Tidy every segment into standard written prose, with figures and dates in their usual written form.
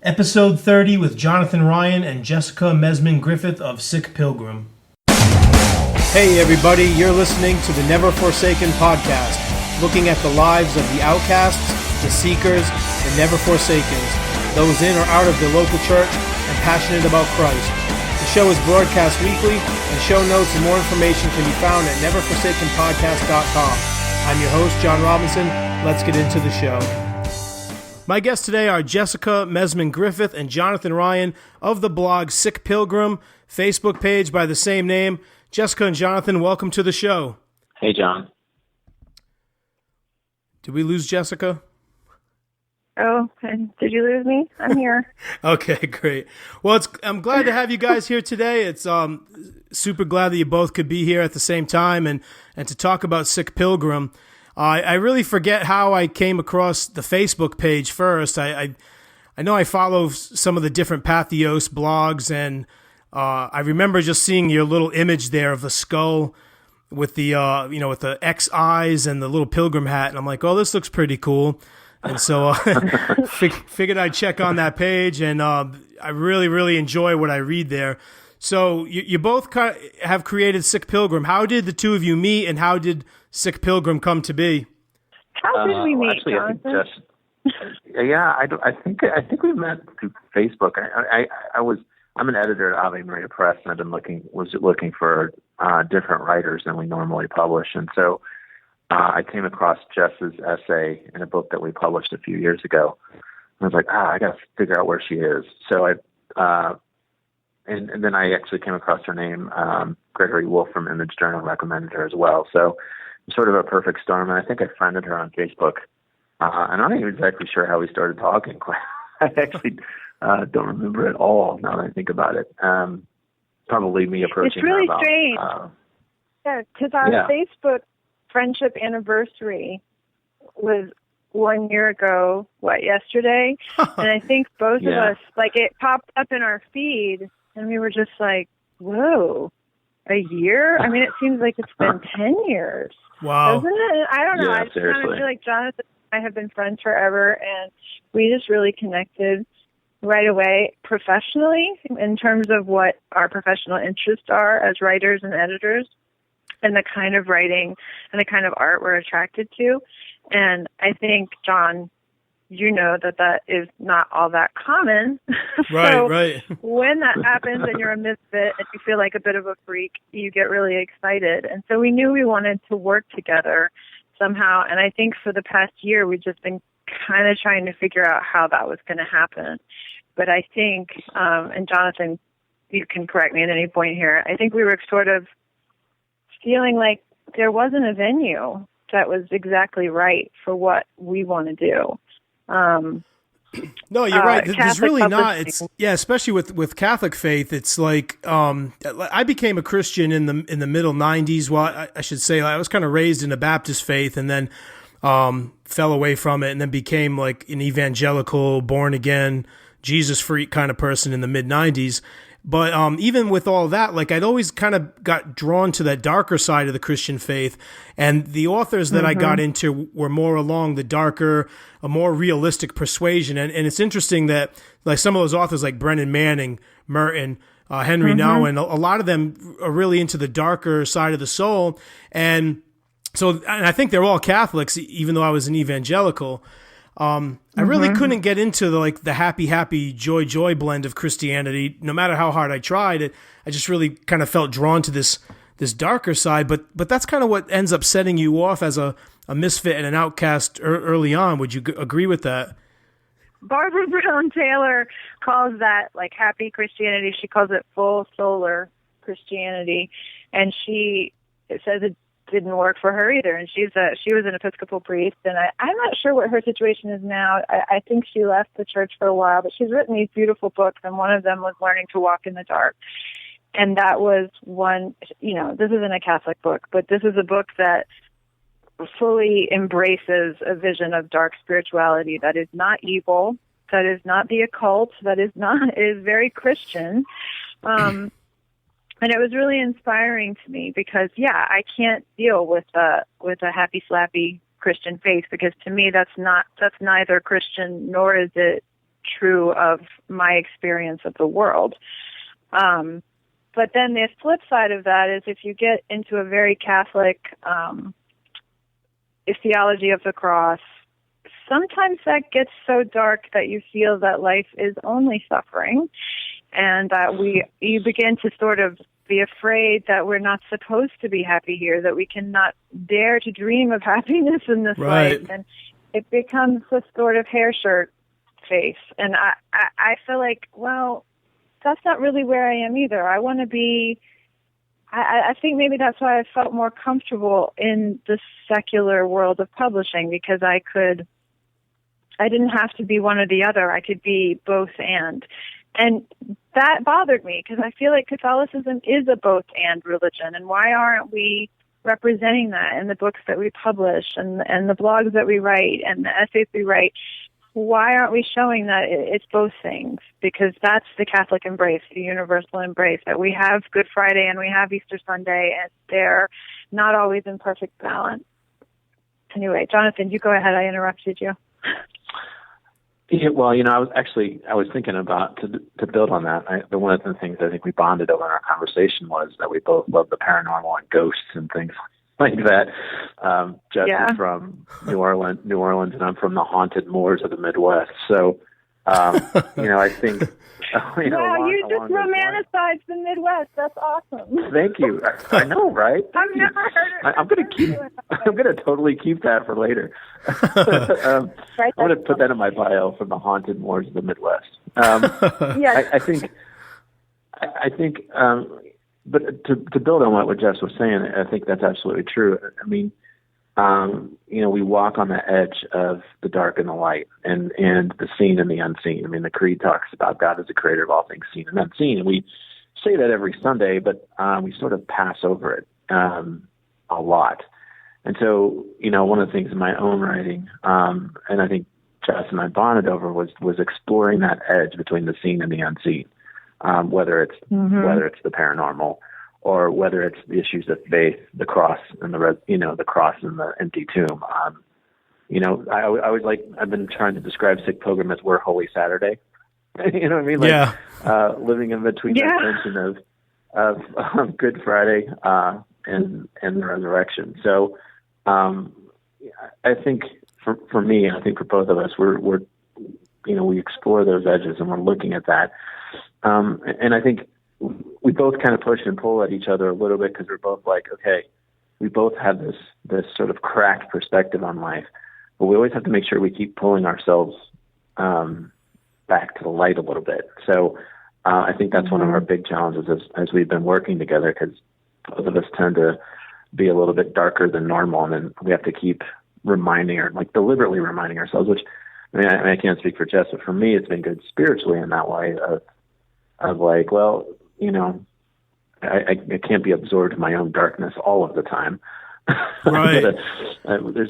Episode 30 with Jonathan Ryan and Jessica Mesman Griffith of Sick Pilgrim. Hey everybody, you're listening to the Never Forsaken podcast, looking at the lives of the outcasts, the seekers, the never forsakens, those in or out of the local church and passionate about Christ. The show is broadcast weekly, and show notes and more information can be found at neverforsakenpodcast.com. I'm your host, John Robinson. Let's get into the show. My guests today are Jessica Mesman Griffith and Jonathan Ryan of the blog Sick Pilgrim, Facebook page by the same name. Jessica and Jonathan, welcome to the show. Hey, John. Did we lose Jessica? Oh, and did you lose me? I'm here. Okay, great. Well, I'm glad to have you guys here today. It's super glad that you both could be here at the same time and to talk about Sick Pilgrim. I really forget how I came across the Facebook page first. I know I follow some of the different Patheos blogs, and I remember just seeing your little image there of the skull with the with the X eyes and the little pilgrim hat, and I'm like, oh, this looks pretty cool. And so figured I'd check on that page, and I really, really enjoy what I read there. So you both have created Sick Pilgrim. How did the two of you meet, and how did Sick Pilgrim come to be? How did we meet, actually, Jonathan? I think we met through Facebook. I'm an editor at Ave Maria Press, and I've was looking for different writers than we normally publish, and so I came across Jess's essay in a book that we published a few years ago. And I was like, I got to figure out where she is. So and then I actually came across her name. Gregory Wolf from Image Journal recommended her as well. So sort of a perfect storm. And I think I friended her on Facebook. I'm not even exactly sure how we started talking. I actually don't remember at all now that I think about it. Probably me approaching her about... It's really strange. Because our Facebook friendship anniversary was 1 year ago, yesterday? And I think both of us, it popped up in our feed, and we were just like, whoa, a year? I mean, it seems like it's been 10 years. Wow. Doesn't it? I don't know. Yeah, I just kind of feel like Jonathan and I have been friends forever, and we just really connected right away professionally in terms of what our professional interests are as writers and editors, and the kind of writing and the kind of art we're attracted to. And I think, John, you know that is not all that common. Right. When that happens and you're a misfit and you feel like a bit of a freak, you get really excited. And so we knew we wanted to work together somehow. And I think for the past year, we've just been kind of trying to figure out how that was going to happen. But I think, and Jonathan, you can correct me at any point here, I think we were sort of feeling like there wasn't a venue that was exactly right for what we want to do. No, you're right. There's Catholic really not. publishing. Especially with Catholic faith, it's like I became a Christian in the middle '90s. Well, I should say I was kind of raised in a Baptist faith, and then fell away from it, and then became like an evangelical, born again, Jesus freak kind of person in the mid '90s. But even with all that, I'd always kind of got drawn to that darker side of the Christian faith. And the authors that I got into were more along the darker, a more realistic persuasion. And it's interesting that some of those authors like Brennan Manning, Merton, Henry Nouwen, a lot of them are really into the darker side of the soul. And I think they're all Catholics, even though I was an evangelical. I really couldn't get into the happy, joy blend of Christianity. No matter how hard I tried, I just really kind of felt drawn to this darker side. But that's kind of what ends up setting you off as a misfit and an outcast early on. Would you agree with that? Barbara Brown Taylor calls that happy Christianity. She calls it full solar Christianity, and she says it didn't work for her either. And she was an Episcopal priest, and I'm not sure what her situation is now. I think she left the church for a while, but she's written these beautiful books, and one of them was Learning to Walk in the Dark. And that was one, this isn't a Catholic book, but this is a book that fully embraces a vision of dark spirituality that is not evil, that is not the occult, it is very Christian. And it was really inspiring to me because, I can't deal with a happy, slappy Christian faith, because to me that's neither Christian nor is it true of my experience of the world. But then the flip side of that is if you get into a very Catholic theology of the cross, sometimes that gets so dark that you feel that life is only suffering, and that you begin to sort of be afraid that we're not supposed to be happy here, that we cannot dare to dream of happiness in this life, and it becomes this sort of hair shirt face. And I feel like, well, that's not really where I am either. I want to be. I think maybe that's why I felt more comfortable in the secular world of publishing, because I didn't have to be one or the other. I could be both and. And that bothered me, because I feel like Catholicism is a both and religion. And why aren't we representing that in the books that we publish and the blogs that we write and the essays we write? Why aren't we showing that it's both things? Because that's the Catholic embrace, the universal embrace, that we have Good Friday and we have Easter Sunday, and they're not always in perfect balance. Anyway, Jonathan, you go ahead. I interrupted you. Yeah, well, I was thinking about to build on that. One of the things I think we bonded over in our conversation was that we both love the paranormal and ghosts and things like that. Jess is from New Orleans, and I'm from the haunted moors of the Midwest. So, I think. Wow, you just romanticized the Midwest. That's awesome. Thank you. I know, right? I've never heard it. I'm going to totally keep that for later. I'm going to put that in my bio, from the haunted moors of the Midwest. Yes. I think. But to build on what Jess was saying, I think that's absolutely true. I mean, we walk on the edge of the dark and the light, and the seen and the unseen. I mean, the Creed talks about God as the creator of all things seen and unseen. And we say that every Sunday, but we sort of pass over it a lot. And so, one of the things in my own writing, and I think Jess and I bonded over, was exploring that edge between the seen and the unseen. Whether it's the paranormal, or whether it's the issues of faith, the cross and the cross and the empty tomb. I always I've been trying to describe Sick Pilgrim as we're Holy Saturday. You know what I mean? Living in between that tension of Good Friday and the resurrection. So I think for me, and I think for both of us, we explore those edges, and we're looking at that. And I think we both kind of push and pull at each other a little bit, because we're both like, okay, we both have this sort of cracked perspective on life, but we always have to make sure we keep pulling ourselves back to the light a little bit. So I think that's one of our big challenges as we've been working together, because both of us tend to be a little bit darker than normal, and then we have to keep deliberately reminding ourselves, which, I can't speak for Jess, but for me, it's been good spiritually in that way of well, I can't be absorbed in my own darkness all of the time. Right.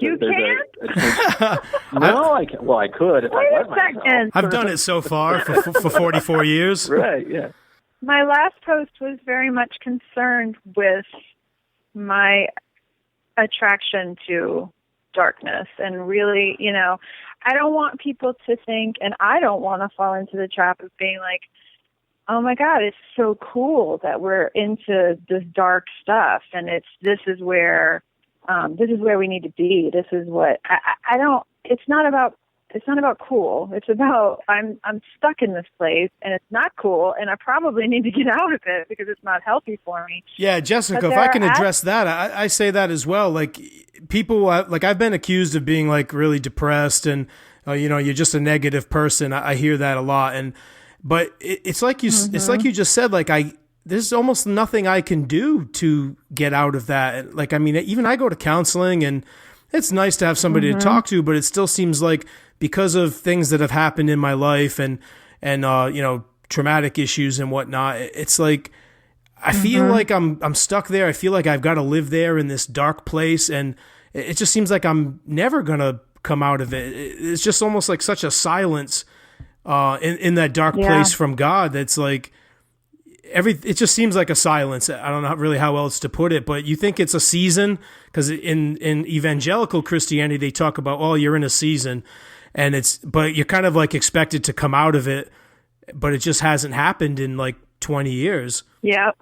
You can't? No, I can. Well, I could if I let myself. I've done it so far for 44 years. Right, yeah. My last post was very much concerned with my attraction to darkness, and really, I don't want people to think, and I don't want to fall into the trap of being like, oh my God, it's so cool that we're into this dark stuff, and this is where we need to be. This is what I don't. It's not about cool. It's about I'm stuck in this place, and it's not cool, and I probably need to get out of it because it's not healthy for me. Yeah, Jessica, if I can address that, I say that as well. Like, people, I've been accused of being really depressed, and you're just a negative person. I hear that a lot, but it's like you just said, there's almost nothing I can do to get out of that. Even I go to counseling, and it's nice to have somebody to talk to, but it still seems like, because of things that have happened in my life and traumatic issues and whatnot, it's like I feel like I'm stuck there. I feel like I've got to live there in this dark place, and it just seems like I'm never gonna come out of it. It's just almost like such a silence in that dark place from God. That's like it just seems like a silence. I don't know really how else to put it, but you think it's a season, because in evangelical Christianity they talk about, oh, you're in a season. and but you're kind of like expected to come out of it, but it just hasn't happened in like 20 years. Yep.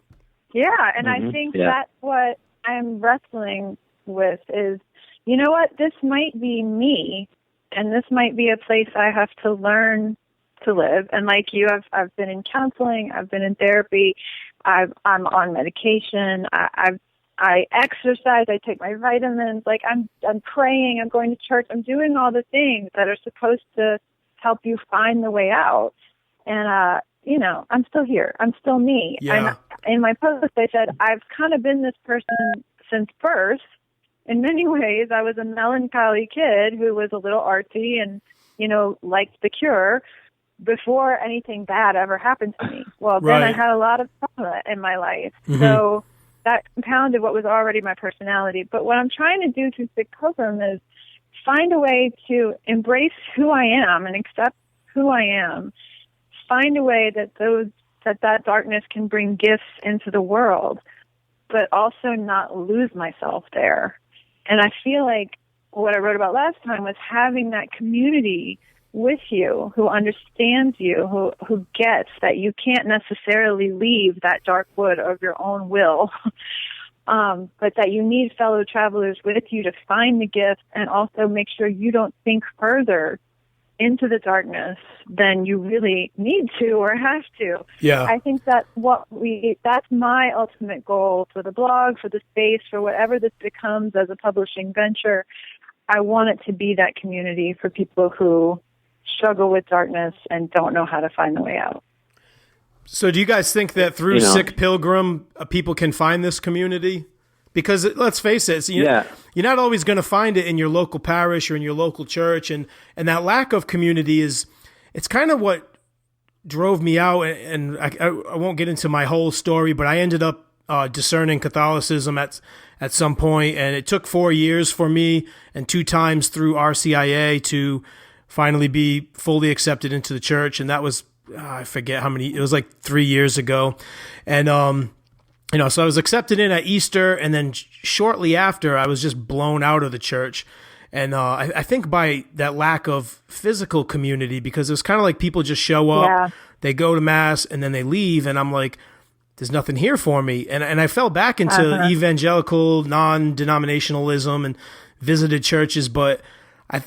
Yeah, and I think that's what I'm wrestling with is, you know what, this might be me, and this might be a place I have to learn to live. And like you, I've been in counseling, I've been in therapy, I'm on medication, I exercise, I take my vitamins, like I'm praying, I'm going to church, I'm doing all the things that are supposed to help you find the way out. And you know, I'm still here. I'm still me. Yeah. In my post, I said, I've kind of been this person since birth. In many ways, I was a melancholy kid who was a little artsy and, you know, liked The Cure before anything bad ever happened to me. Well, then I had a lot of trauma in my life. Mm-hmm. So that compounded what was already my personality. But what I'm trying to do through Sick Pilgrim is find a way to embrace who I am and accept who I am. Find a way that that darkness can bring gifts into the world, but also not lose myself there. And I feel like what I wrote about last time was having that community with you who understands you, who gets that you can't necessarily leave that dark wood of your own will, but that you need fellow travelers with you to find the gift and also make sure you don't sink further into the darkness than you really need to or have to. Yeah. I think that's that's my ultimate goal for the blog, for the space, for whatever this becomes as a publishing venture. I want it to be that community for people who struggle with darkness and don't know how to find the way out. So do you guys think that through Sick Pilgrim, people can find this community? Because let's face it, you're not always going to find it in your local parish or in your local church. And that lack of community it's kind of what drove me out. And I won't get into my whole story, but I ended up discerning Catholicism at some point. And it took 4 years for me and 2 times through RCIA to finally be fully accepted into the church. And that was, I forget how many, it was like 3 years ago. And, so I was accepted in at Easter, and then shortly after, I was just blown out of the church. And I think by that lack of physical community, because it was kind of like people just show up, they go to Mass, and then they leave, and I'm like, there's nothing here for me. And I fell back into evangelical, non-denominationalism and visited churches. But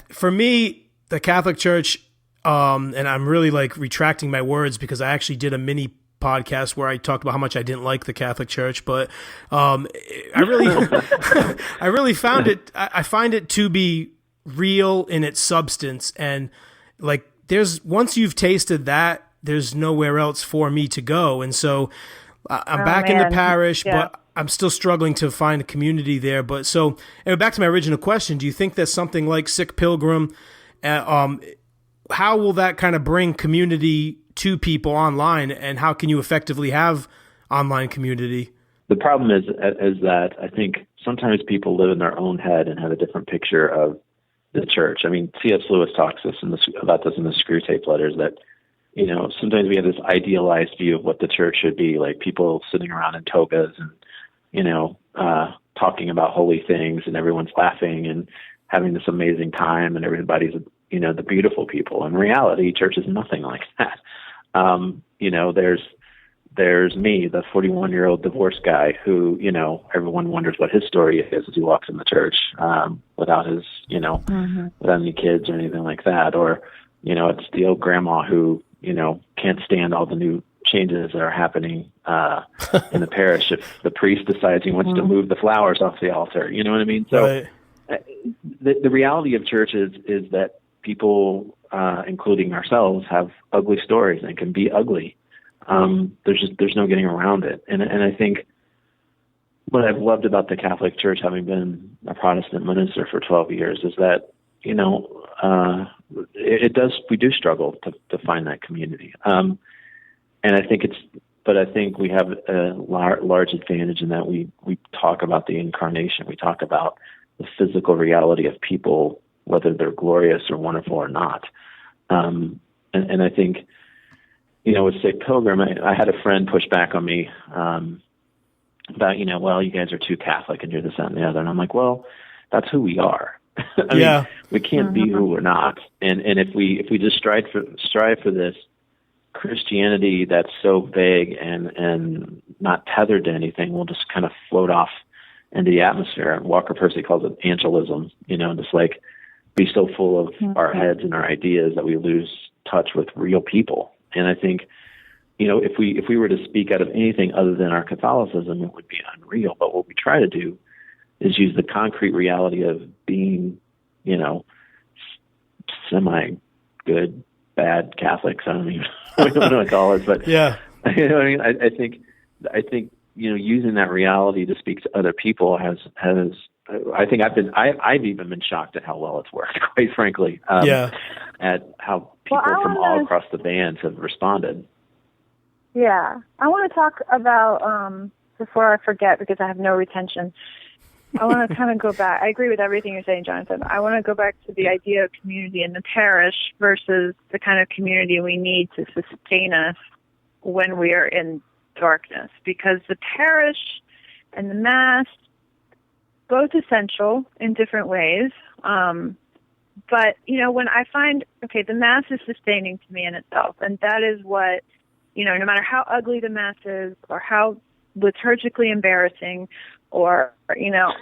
for me, the Catholic Church, and I'm really like retracting my words because I actually did a mini podcast where I talked about how much I didn't like the Catholic Church, but I really found it. I find it to be real in its substance, and like once you've tasted that, there's nowhere else for me to go, and so I'm back in the parish, but I'm still struggling to find a community there. But so anyway, back to my original question: do you think that something like Sick Pilgrim, how will that kind of bring community to people online, and how can you effectively have online community? The problem is that I think sometimes people live in their own head and have a different picture of the church. I mean, C.S. Lewis talks about this in the Screw Tape Letters, that, sometimes we have this idealized view of what the church should be, like people sitting around in togas and, talking about holy things, and everyone's laughing and having this amazing time, and everybody's, the beautiful people. In reality, church is nothing like that. There's me, the 41-year-old divorced guy who, everyone wonders what his story is as he walks in the church, without his, without any kids or anything like that. Or, it's the old grandma who, can't stand all the new changes that are happening, in the parish if the priest decides he wants to move the flowers off the altar. You know what I mean? So the reality of church is that people, including ourselves, have ugly stories and can be ugly. There's no getting around it. And I think what I've loved about the Catholic Church, having been a Protestant minister for 12 years, is that, we do struggle to find that community. And I think we have a large advantage in that we talk about the incarnation. We talk about the physical reality of people, whether they're glorious or wonderful or not. And I think, with Sick Pilgrim, I had a friend push back on me about, well, you guys are too Catholic and you're this, that, and the other. And I'm like, well, that's who we are. I mean, we can't be who we're not. And if we just strive for this Christianity that's so vague and not tethered to anything, we'll just kind of float off into the atmosphere. Walker Percy calls it angelism, just like be so full of our heads and our ideas that we lose touch with real people. And I think, if we were to speak out of anything other than our Catholicism, it would be unreal. But what we try to do is use the concrete reality of being, semi-good, bad Catholics. I don't even know what to call it, but yeah, I mean, I think using that reality to speak to other people has. I think I've even been shocked at how well it's worked, quite frankly. At how people from all across the bands have responded. Yeah, I want to talk about before I forget, because I have no retention. I want to kind of go back. I agree with everything you're saying, Jonathan. I want to go back to the idea of community in the parish versus the kind of community we need to sustain us when we are in darkness. Because the parish and the Mass, both essential in different ways. But, when I find, the Mass is sustaining to me in itself. And that is what, no matter how ugly the Mass is or how liturgically embarrassing or,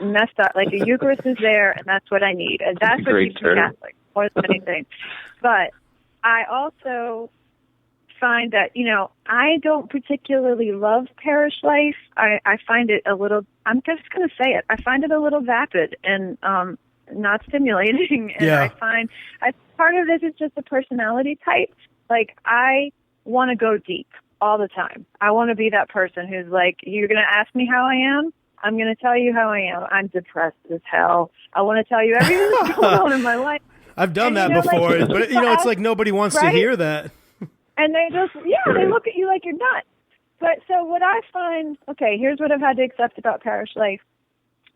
messed up, like the Eucharist is there and that's what I need. And that's what keeps me Catholic more than anything. But I also find that, I don't particularly love parish life. I find it a little, I'm just going to say it, I find it a little vapid and not stimulating. And I find part of this is just a personality type. Like, I want to go deep all the time. I want to be that person who's like, you're going to ask me how I am? I'm going to tell you how I am. I'm depressed as hell. I want to tell you everything that's going on in my life. I've done that before, but it's like nobody wants to hear that. And they just, they look at you like you're nuts. But so what I find, here's what I've had to accept about parish life.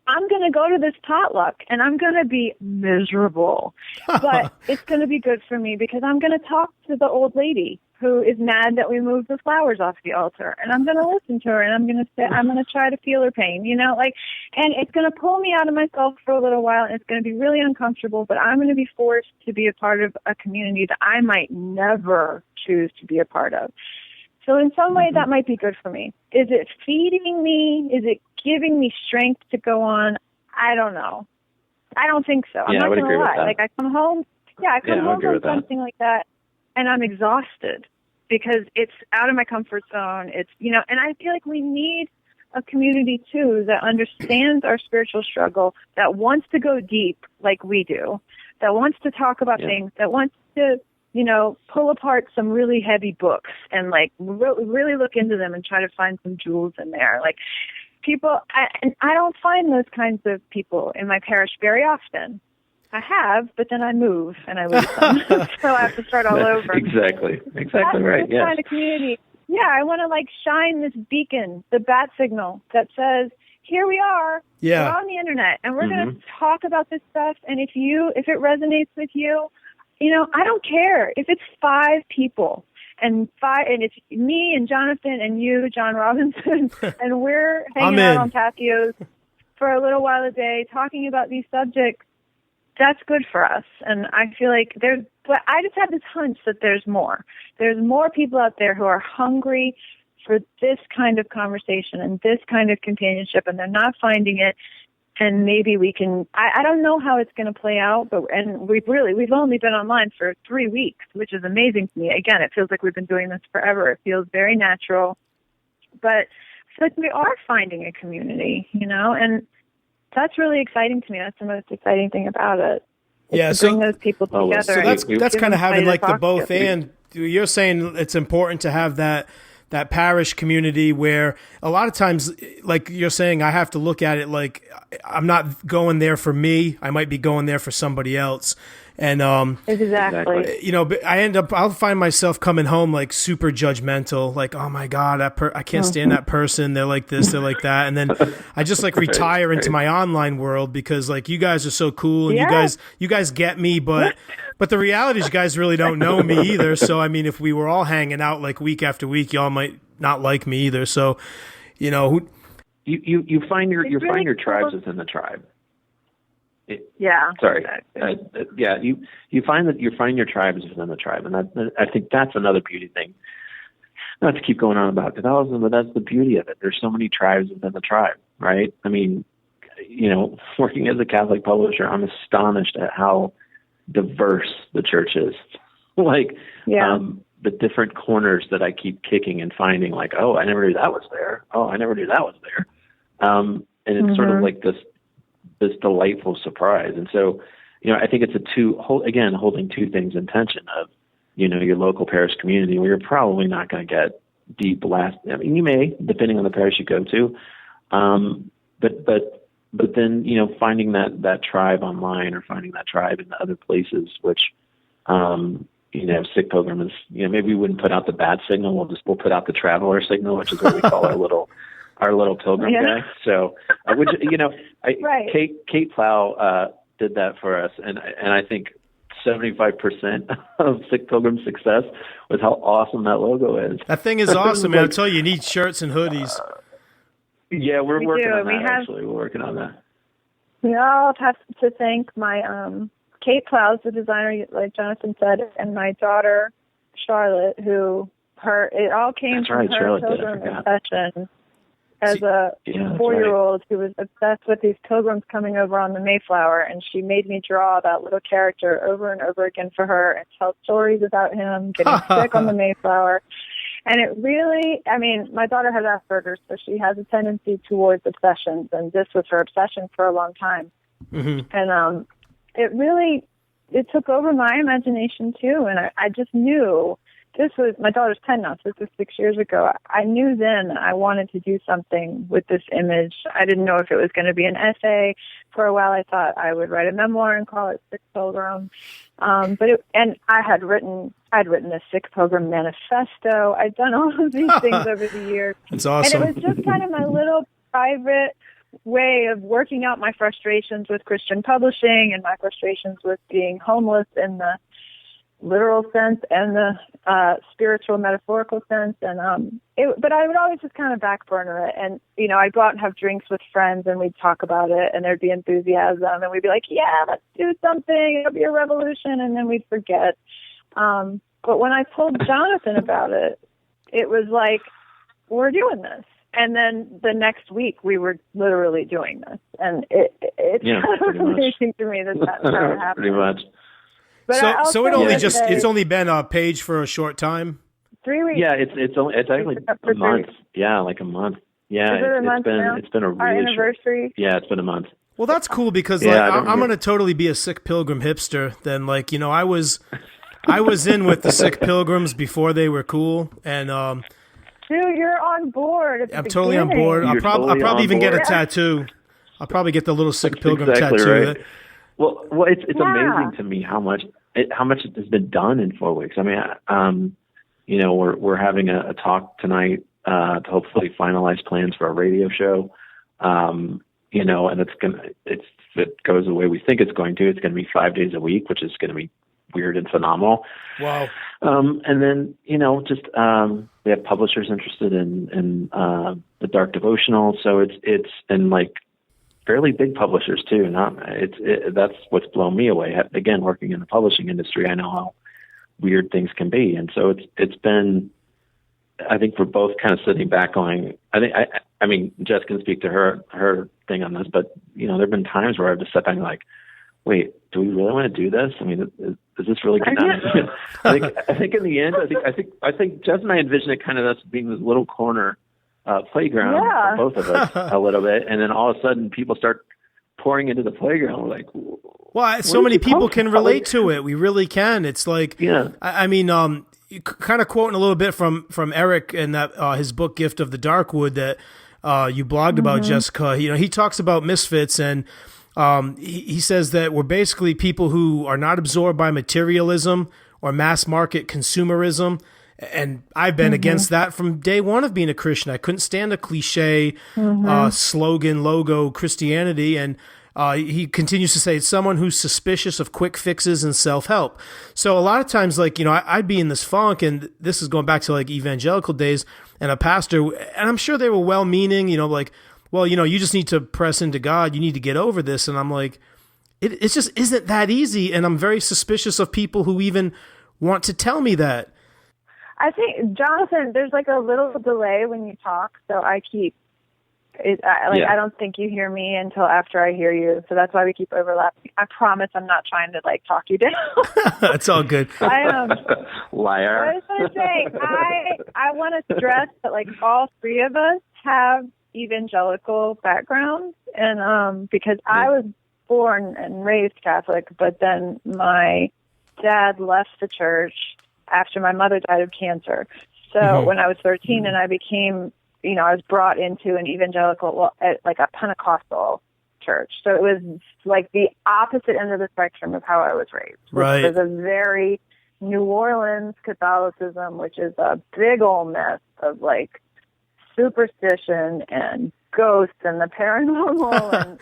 I'm going to go to this potluck and I'm going to be miserable, but it's going to be good for me because I'm going to talk to the old lady who is mad that we moved the flowers off the altar, and I'm going to listen to her, and I'm going to try to feel her pain, and it's going to pull me out of myself for a little while, and it's going to be really uncomfortable, but I'm going to be forced to be a part of a community that I might never choose to be a part of. So in some way, that might be good for me. Is it feeding me? Is it giving me strength to go on? I don't know. I don't think so. I'm not going to lie. Like, I come home from something like that, and I'm exhausted because it's out of my comfort zone. It's, and I feel like we need a community, too, that understands our spiritual struggle, that wants to go deep like we do, that wants to talk about things, that wants to, pull apart some really heavy books and, like, really look into them and try to find some jewels in there. Like, people, I don't find those kinds of people in my parish very often. I have, but then I move and I lose them. So I have to start all over. Exactly right. Yes. Kind of community. Yeah, I want to shine this beacon, the bat signal that says, here we are. Yeah. We're on the internet and we're going to talk about this stuff. And if it resonates with you, I don't care if it's 5 people and it's me and Jonathan and you, John Robinson, and we're hanging out on patios for a little while a day talking about these subjects. That's good for us. And I feel like but I just have this hunch that there's more. There's more people out there who are hungry for this kind of conversation and this kind of companionship, and they're not finding it. And maybe we can, I don't know how it's going to play out, and we've only been online for 3 weeks, which is amazing to me. Again, it feels like we've been doing this forever. It feels very natural, but I feel like we are finding a community, and that's really exciting to me. That's the most exciting thing about it. To bring those people together. So that's kind of having like the both and. You're saying it's important to have that parish community where a lot of times, like you're saying, I have to look at it like I'm not going there for me. I might be going there for somebody else. And exactly. I'll find myself coming home like super judgmental, like, oh my God, I can't stand that person. They're like this, they're like that. And then I just like retire into my online world because like you guys are so cool and you guys get me, but the reality is you guys really don't know me either. So I mean, if we were all hanging out like week after week, y'all might not like me either. So, you find your tribe within the tribe. Yeah. Sorry. Exactly. Yeah, you find that you're finding your tribes within the tribe, and I think that's another beauty thing. Not to keep going on about Catholicism, but that's the beauty of it. There's so many tribes within the tribe, right? I mean, working as a Catholic publisher, I'm astonished at how diverse the church is. The different corners that I keep kicking and finding, like, oh, I never knew that was there. Oh, I never knew that was there. And it's sort of like this delightful surprise. And so, I think it's holding two things in tension of, your local parish community, where you're probably not going to get deep last. I mean, you may, depending on the parish you go to. But then, finding that tribe online, or finding that tribe in the other places, which, Sick Pilgrim is, maybe we wouldn't put out the bad signal. We'll put out the traveler signal, which is what we call our little pilgrim guy. So, right. Kate Plow did that for us, and I think 75% of Sick Pilgrim's success was how awesome that logo is. That thing is awesome, man. I'll tell you need shirts and hoodies. Yeah, we're working on that, actually. We're working on that. We all have to thank my Kate Plows, the designer, like Jonathan said, and my daughter, Charlotte, it all came from her pilgrim obsession as a 4-year-old who was obsessed with these pilgrims coming over on the Mayflower, and she made me draw that little character over and over again for her and tell stories about him getting sick on the Mayflower. And it really, my daughter has Asperger's, so she has a tendency towards obsessions, and this was her obsession for a long time. Mm-hmm. And it took over my imagination too, and I just knew my daughter's 10 now, so this was 6 years ago. I knew then I wanted to do something with this image. I didn't know if it was going to be an essay. For a while I thought I would write a memoir and call it Sick Pilgrim. And I had written a Sick Pilgrim manifesto. I'd done all of these things over the years. That's awesome. And it was just kind of my little private way of working out my frustrations with Christian publishing and my frustrations with being homeless in the literal sense and the spiritual metaphorical sense, and but I would always just kind of back burner it, and I'd go out and have drinks with friends and we'd talk about it, and there'd be enthusiasm, and we'd be like, yeah, let's do something, it'll be a revolution, and then we'd forget. But when I told Jonathan about it, it was like, we're doing this. And then the next week we were literally doing this, and it's kind of amazing to me that's how it happened. Pretty much. But so it's only been a page for a short time. 3 weeks. Yeah, it's actually a month. Yeah, like a month. Yeah, it's been a really our anniversary. Yeah, it's been a month. Well, that's cool because I'm going to totally be a Sick Pilgrim hipster. Then, I was in with the Sick Pilgrims before they were cool, and dude, you're on board. I'm totally on board. I'll probably even get a tattoo. I'll probably get the little Sick Pilgrim tattoo. Right. Well, it's amazing to me how much has been done in 4 weeks. We're having a talk tonight to hopefully finalize plans for our radio show. And if it goes the way we think it's going to, it's going to be 5 days a week, which is going to be weird and phenomenal. Wow. And then, we have publishers interested in the Dark Devotional. So it's fairly big publishers too. That's what's blown me away. Again, working in the publishing industry, I know how weird things can be. And so it's been, I think we're both kind of sitting back going, I mean, Jess can speak to her thing on this, but there've been times where I've just sat back and like, wait, do we really want to do this? I mean, is this really good? I think in the end, I think Jess and I envision it kind of us being this little corner playground for both of us a little bit, and then all of a sudden people start pouring into the playground. We're like, well, so many people can relate to it. We really can. It's like, I mean, kind of quoting a little bit from Eric and that his book Gift of the Darkwood that you blogged about, Jessica. He talks about misfits, and he says that we're basically people who are not absorbed by materialism or mass market consumerism. And I've been against that from day one of being a Christian. I couldn't stand a cliche slogan, logo Christianity. And he continues to say, it's someone who's suspicious of quick fixes and self-help. So a lot of times, I'd be in this funk, and this is going back to evangelical days, and a pastor, and I'm sure they were well-meaning, well, you just need to press into God. You need to get over this. And I'm like, it just isn't that easy, and I'm very suspicious of people who even want to tell me that. I think, Jonathan, there's like a little delay when you talk, so I keep I don't think you hear me until after I hear you, so that's why we keep overlapping. I promise I'm not trying to like talk you down. That's all good. I Liar. I was going to say, I want to stress that like all three of us have evangelical backgrounds, and because I was born and raised Catholic, but then my dad left the church after my mother died of cancer. So when I was 13 and I became, I was brought into an evangelical, like a Pentecostal church. So it was like the opposite end of the spectrum of how I was raised. Right. It was a very New Orleans Catholicism, which is a big old mess of like superstition and ghosts and the paranormal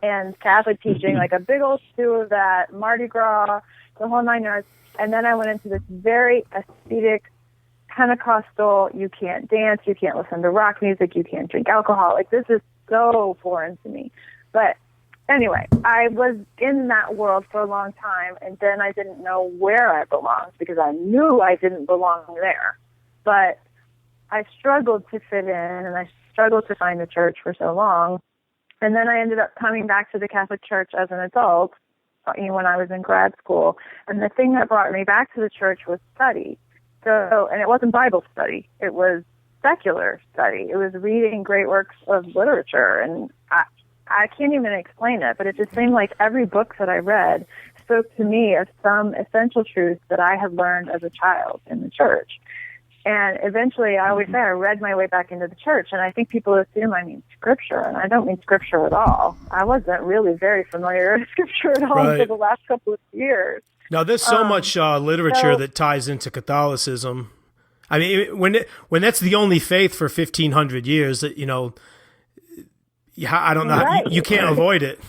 and Catholic teaching, like a big old stew of that, Mardi Gras, the whole nine yards. And then I went into this very ascetic Pentecostal, you can't dance, you can't listen to rock music, you can't drink alcohol. Like, this is so foreign to me. But anyway, I was in that world for a long time, and then I didn't know where I belonged because I knew I didn't belong there. But I struggled to fit in, and I struggled to find a church for so long. And then I ended up coming back to the Catholic Church as an adult, when I was in grad school. And the thing that brought me back to the church was study. So, and it wasn't Bible study. It was secular study. It was reading great works of literature. And I can't even explain it, but it just seemed like every book that I read spoke to me of some essential truths that I had learned as a child in the church. And eventually, I always say I read my way back into the church, and I think people assume I mean Scripture, and I don't mean Scripture at all. I wasn't really very familiar with Scripture at all until the last couple of years. Now, there's so much literature that ties into Catholicism. I mean, when that's the only faith for 1,500 years, that I don't know, right. you can't avoid it.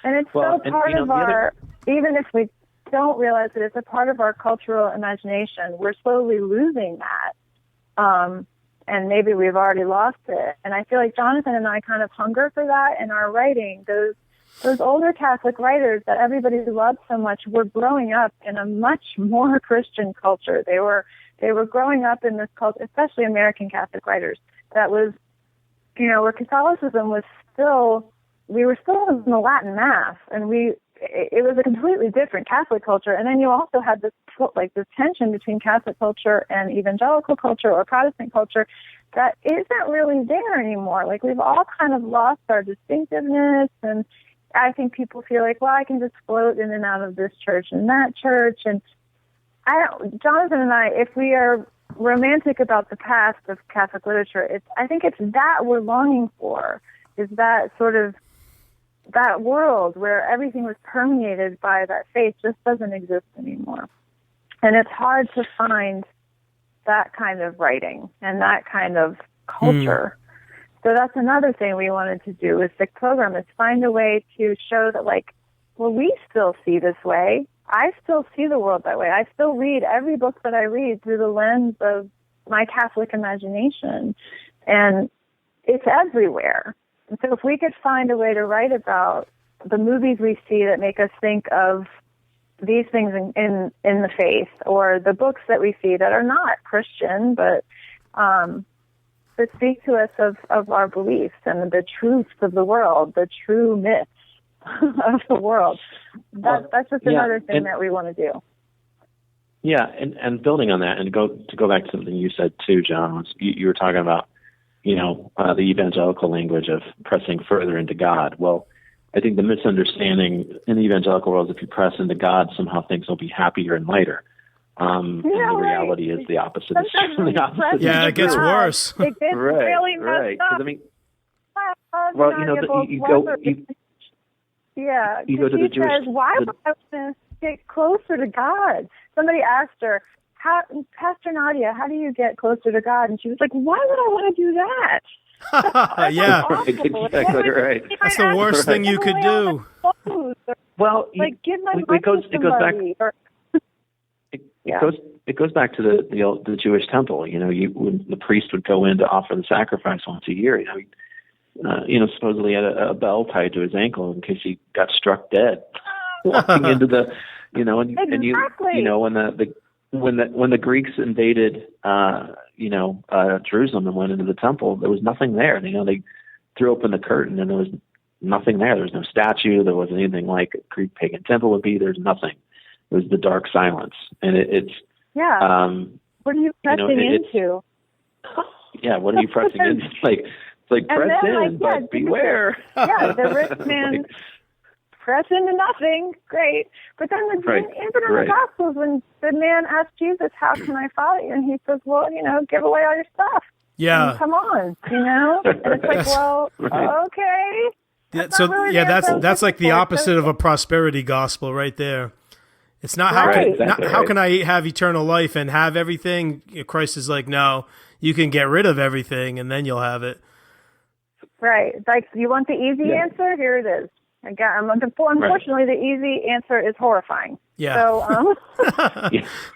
And it's part of our, even if we don't realize that it's a part of our cultural imagination, we're slowly losing that. And maybe we've already lost it. And I feel like Jonathan and I kind of hunger for that in our writing. Those older Catholic writers that everybody loved so much were growing up in a much more Christian culture. They were growing up in this culture, especially American Catholic writers, that was, where Catholicism was still, we were still in the Latin Mass, and it was a completely different Catholic culture. And then you also had this tension between Catholic culture and evangelical culture or Protestant culture that isn't really there anymore. Like, we've all kind of lost our distinctiveness, and I think people feel like, well, I can just float in and out of this church and that church. And Jonathan and I, if we are romantic about the past of Catholic literature, I think it's that we're longing for, is that sort of that world where everything was permeated by that faith just doesn't exist anymore. And it's hard to find that kind of writing and that kind of culture. So that's another thing we wanted to do with Sick Pilgrim, is find a way to show that, we still see this way. I still see the world that way. I still read every book that I read through the lens of my Catholic imagination. And it's everywhere. And so if we could find a way to write about the movies we see that make us think of these things in the faith, or the books that we see that are not Christian, but that speak to us of our beliefs and the truths of the world, the true myths of the world. That's just another thing that we want to do. Yeah, and building on that, and to go back to something you said too, John, was you were talking about, the evangelical language of pressing further into God. Well, I think the misunderstanding in the evangelical world is if you press into God, somehow things will be happier and lighter. And the reality is the opposite. Yeah, it gets worse. It gets really messed up. I mean, you go to the Jewish. Says, why would I want to get closer to God? Somebody asked her, Pastor Nadia, how do you get closer to God? And she was like, why would I want to do that? Yeah, exactly right. That's the worst thing you could do. Well, give my money to somebody. It goes back to the Jewish temple. When the priest would go in to offer the sacrifice once a year, supposedly had a bell tied to his ankle in case he got struck dead walking into the, when the Greeks invaded, Jerusalem and went into the temple, there was nothing there. They threw open the curtain and there was nothing there. There was no statue. There wasn't anything like a Greek pagan temple would be. There's nothing. It was the dark silence, and it's. What are you pressing into? Yeah, what are you pressing into? It's like press in, but beware. The rich man press into nothing. Great. But then even in the Gospels, when the man asked Jesus, how can I follow you? And he says, well, give away all your stuff. Yeah. And come on, And it's like, well, okay. That's like the opposite of a prosperity gospel right there. It's not how can I have eternal life and have everything? Christ is like, no, you can get rid of everything and then you'll have it. Right. Like, you want the easy answer? Here it is. Unfortunately, the easy answer is horrifying. Yeah. So,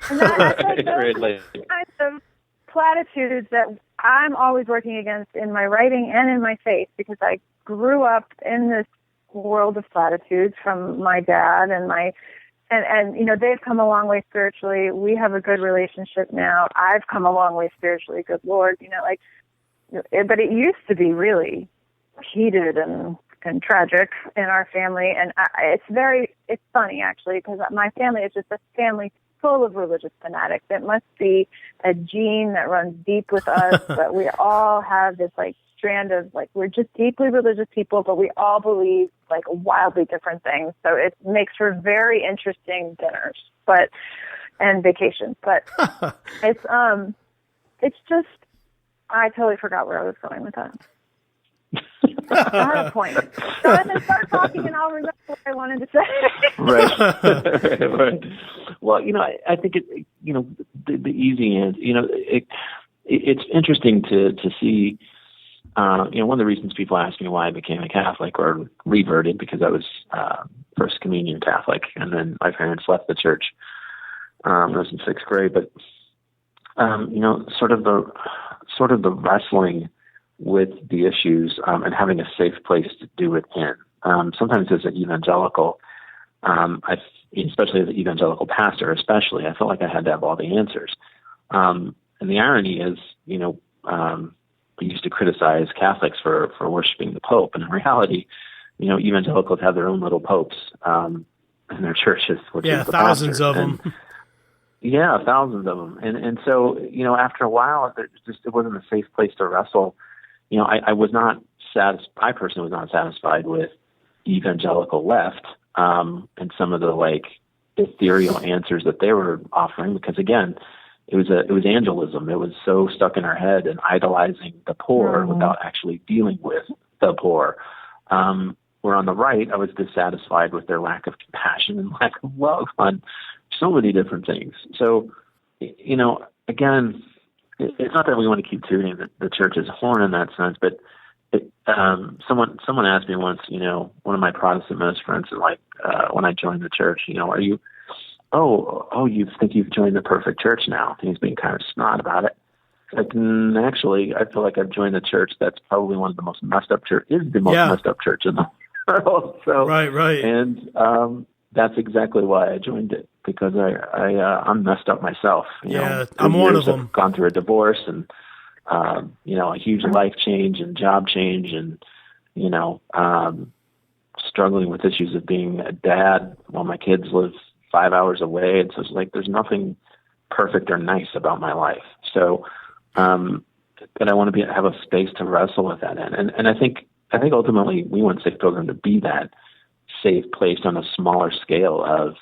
and that's those kinds of platitudes that I'm always working against in my writing and in my faith, because I grew up in this world of platitudes from my dad and they've come a long way spiritually. We have a good relationship now. I've come a long way spiritually. Good Lord, but it used to be really heated and tragic in our family. And it's funny actually, because my family is just a family full of religious fanatics. It must be a gene that runs deep with us, but we all have this strand of we're just deeply religious people, but we all believe wildly different things. So it makes for very interesting dinners, and vacations. But it's just, I totally forgot where I was going with that. I had a point. So I just start talking and I'll remember what I wanted to say. Right. Well, I think the easy end. It's interesting to see. One of the reasons people ask me why I became a Catholic or reverted, because I was First Communion Catholic, and then my parents left the church. I was in sixth grade, but sort of the wrestling with the issues and having a safe place to do it in. Sometimes as an evangelical, especially as an evangelical pastor, I felt like I had to have all the answers. And the irony is, we used to criticize Catholics for worshiping the Pope, and in reality, evangelicals have their own little popes in their churches, which is the thousands pastor. of them. Yeah, thousands of them. And so, after a while, it wasn't a safe place to wrestle. I was not satisfied. I personally was not satisfied with evangelical left and some of the ethereal answers that they were offering, because again, it was angelism. It was so stuck in our head and idolizing the poor without actually dealing with the poor. Where on the right, I was dissatisfied with their lack of compassion and lack of love on so many different things. So, again, it's not that we want to keep tooting the church's horn in that sense, but someone asked me once, one of my Protestant minister friends, when I joined the church, are you, you think you've joined the perfect church now? And he's being kind of snot about it. Actually, I feel like I've joined the church that's probably one of the most messed up messed up church in the world. So, right. And that's exactly why I joined it, because I'm messed up myself. I'm one of them. I've gone through a divorce and a huge life change and job change, and struggling with issues of being a dad while my kids live 5 hours away. And so it's there's nothing perfect or nice about my life. So, but I want to have a space to wrestle with that. And I think ultimately we want Sick Pilgrim to be that safe place on a smaller scale of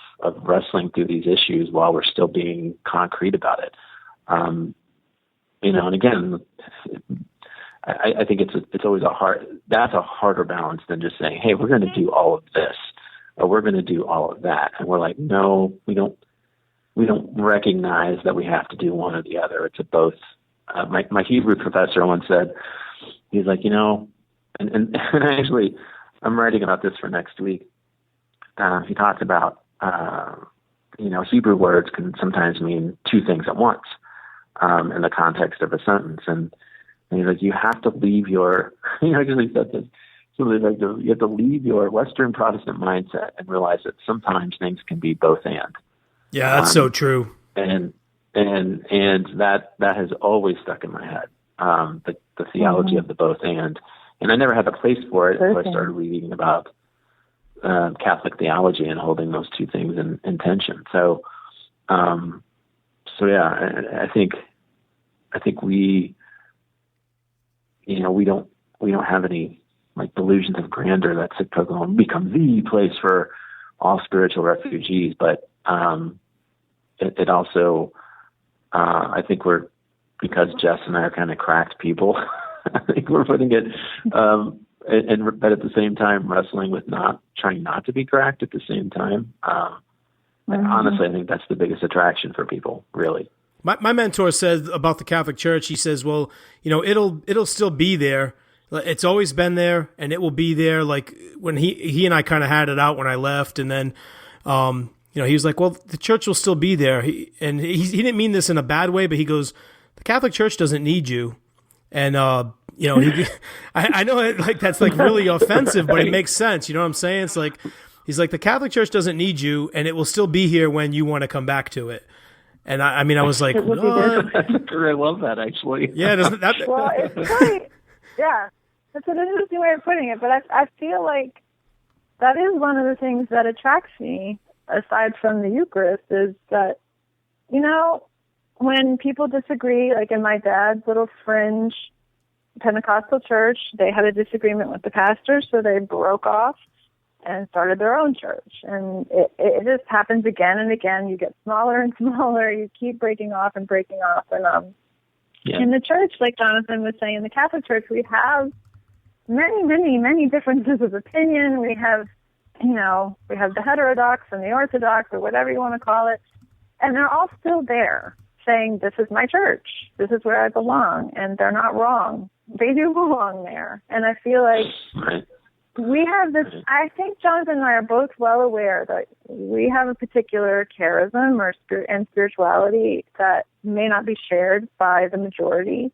wrestling through these issues while we're still being concrete about it. And again, I think it's always that's a harder balance than just saying, hey, we're going to do all of this, or we're going to do all of that. And we're like, no, we don't recognize that we have to do one or the other. It's a both. My Hebrew professor once said, he's like, and actually, I'm writing about this for next week. He talks about, Hebrew words can sometimes mean two things at once in the context of a sentence. And And he's like, you have to leave your, because he said this, something like, you have to leave your Western Protestant mindset and realize that sometimes things can be both and. Yeah, that's so true. And that has always stuck in my head, the theology of the both and I never had a place for it until I started reading about Catholic theology and holding those two things in tension. So yeah, I think we, we don't have any like delusions of grandeur that Sick Pilgrim will become the place for all spiritual refugees, but it also, I think because Jess and I are kind of cracked people, I think we're putting it, but at the same time wrestling with trying not to be cracked at the same time. Honestly, I think that's the biggest attraction for people, really. My mentor said about the Catholic Church, he says, well, it'll still be there. It's always been there, and it will be there. Like when he and I kind of had it out when I left, and then, he was like, well, the church will still be there. He didn't mean this in a bad way, but he goes, the Catholic Church doesn't need you. And, I know like that's like really offensive, but it makes sense. You know what I'm saying? It's like, he's like, the Catholic Church doesn't need you, and it will still be here when you want to come back to it. And I was like, what? I love that, actually. Yeah, doesn't that? Well, it's great. Yeah, that's an interesting way of putting it. But I feel like that is one of the things that attracts me, aside from the Eucharist, is that, when people disagree, like in my dad's little fringe Pentecostal church, they had a disagreement with the pastor, so they broke off and started their own church. And it just happens again and again. You get smaller and smaller. You keep breaking off. And in the church, like Jonathan was saying, in the Catholic Church, we have many, many, many differences of opinion. We have, we have the heterodox and the orthodox, or whatever you want to call it. And they're all still there saying, this is my church. This is where I belong. And they're not wrong. They do belong there. And I feel like we have this, I think Jonathan and I are both well aware that we have a particular charism and spirituality that may not be shared by the majority,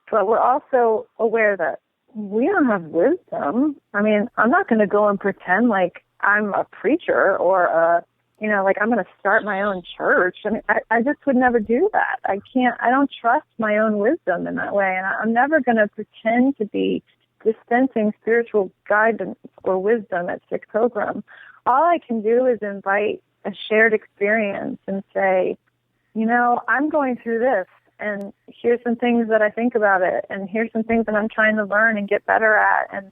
but we're also aware that we don't have wisdom. I mean, I'm not going to go and pretend like I'm a preacher or like I'm going to start my own church. I mean, I just would never do that. I don't trust my own wisdom in that way. And I'm never going to pretend to be dispensing spiritual guidance or wisdom at Sick Pilgrim. All I can do is invite a shared experience and say, I'm going through this, and here's some things that I think about it, and here's some things that I'm trying to learn and get better at, and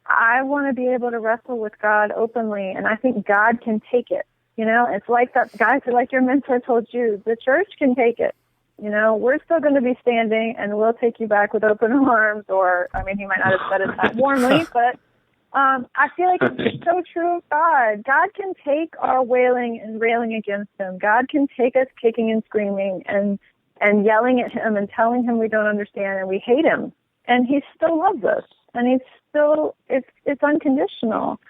I want to be able to wrestle with God openly, and I think God can take it. It's like that, guys, like your mentor told you, the church can take it. We're still going to be standing, and we'll take you back with open arms, or, he might not have said it that warmly, but I feel like it's so true of God. God can take our wailing and railing against him. God can take us kicking and screaming and yelling at him and telling him we don't understand and we hate him. And he still loves us. And he's still, it's unconditional.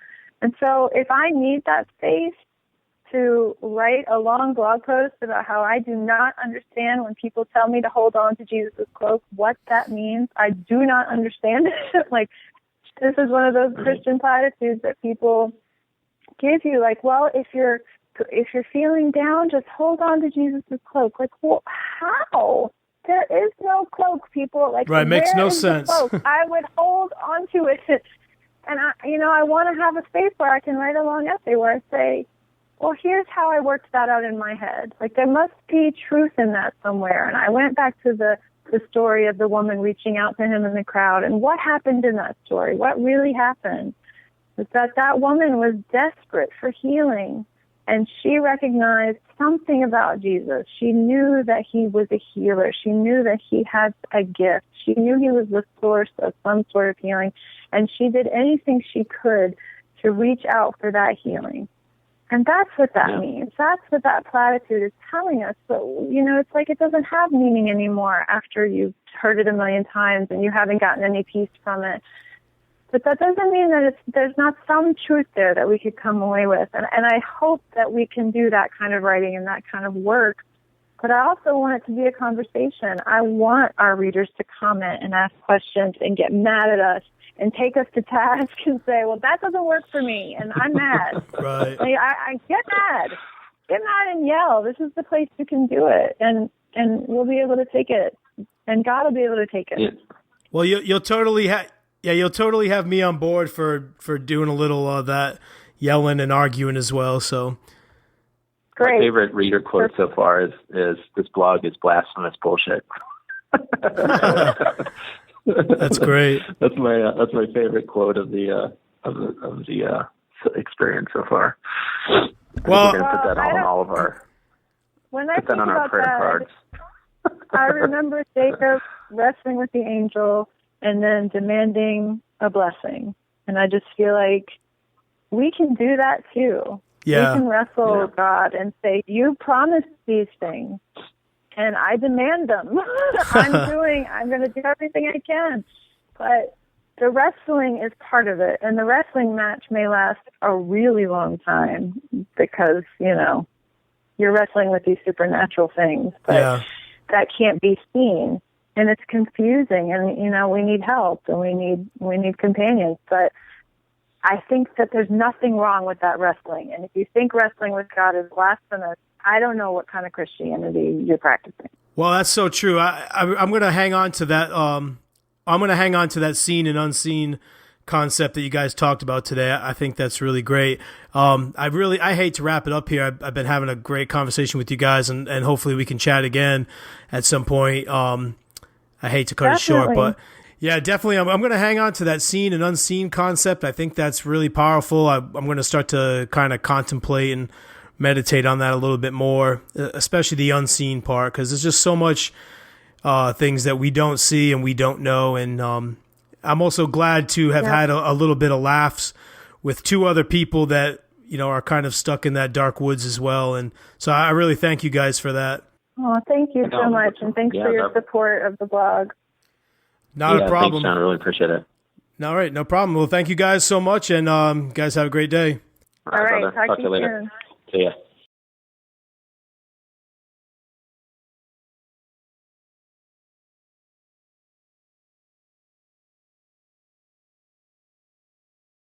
And so if I need that space to write a long blog post about how I do not understand when people tell me to hold on to Jesus' cloak, what that means, I do not understand it. Like, this is one of those Christian platitudes that people give you, like, well, if you're feeling down, just hold on to Jesus' cloak. Like, well, how? There is no cloak, people. Like, right, makes no sense. I would hold on to it. And I want to have a space where I can write a long essay where I say, well, here's how I worked that out in my head. Like, there must be truth in that somewhere. And I went back to the story of the woman reaching out to him in the crowd. And what happened in that story? What really happened was that woman was desperate for healing. And she recognized something about Jesus. She knew that he was a healer. She knew that he had a gift. She knew he was the source of some sort of healing. And she did anything she could to reach out for that healing. And that's what that means. That's what that platitude is telling us. But, it's like it doesn't have meaning anymore after you've heard it a million times and you haven't gotten any peace from it. But that doesn't mean that there's not some truth there that we could come away with. And I hope that we can do that kind of writing and that kind of work But I also want it to be a conversation. I want our readers to comment and ask questions and get mad at us and take us to task and say, well, that doesn't work for me, and I'm mad. Right. Like, I get mad. Get mad and yell. This is the place you can do it, and we'll be able to take it, and God will be able to take it. Yeah. Well, you'll totally have me on board for doing a little of that yelling and arguing as well. So. Great. My favorite reader quote so far is this blog is blasphemous bullshit. That's great. That's my favorite quote of the experience so far. Well, we're gonna put that on all of our. When I put that think on our about prayer that, cards. I remember Jacob wrestling with the angel and then demanding a blessing, and I just feel like we can do that too. Yeah. We can wrestle with God and say, you promised these things, and I demand them. I'm going to do everything I can. But the wrestling is part of it, and the wrestling match may last a really long time because, you're wrestling with these supernatural things, but that can't be seen, and it's confusing, and, we need help, and we need companions, but I think that there's nothing wrong with that wrestling. And if you think wrestling with God is blasphemous, I don't know what kind of Christianity you're practicing. Well, that's so true. I'm going to hang on to that. I'm going to hang on to that seen and unseen concept that you guys talked about today. I think that's really great. I hate to wrap it up here. I've been having a great conversation with you guys, and hopefully we can chat again at some point. I hate to cut it short, but. Yeah, definitely. I'm going to hang on to that seen and unseen concept. I think that's really powerful. I'm going to start to kind of contemplate and meditate on that a little bit more, especially the unseen part, because there's just so much things that we don't see and we don't know. And I'm also glad to have had a little bit of laughs with two other people that, are kind of stuck in that dark woods as well. And so I really thank you guys for that. Oh, thank you so much. And thanks for your support of the blog. Not a problem. Thanks, John. I really appreciate it. All right, no problem. Well, thank you guys so much, and guys have a great day. All right, brother. Talk to you later. soon. See ya.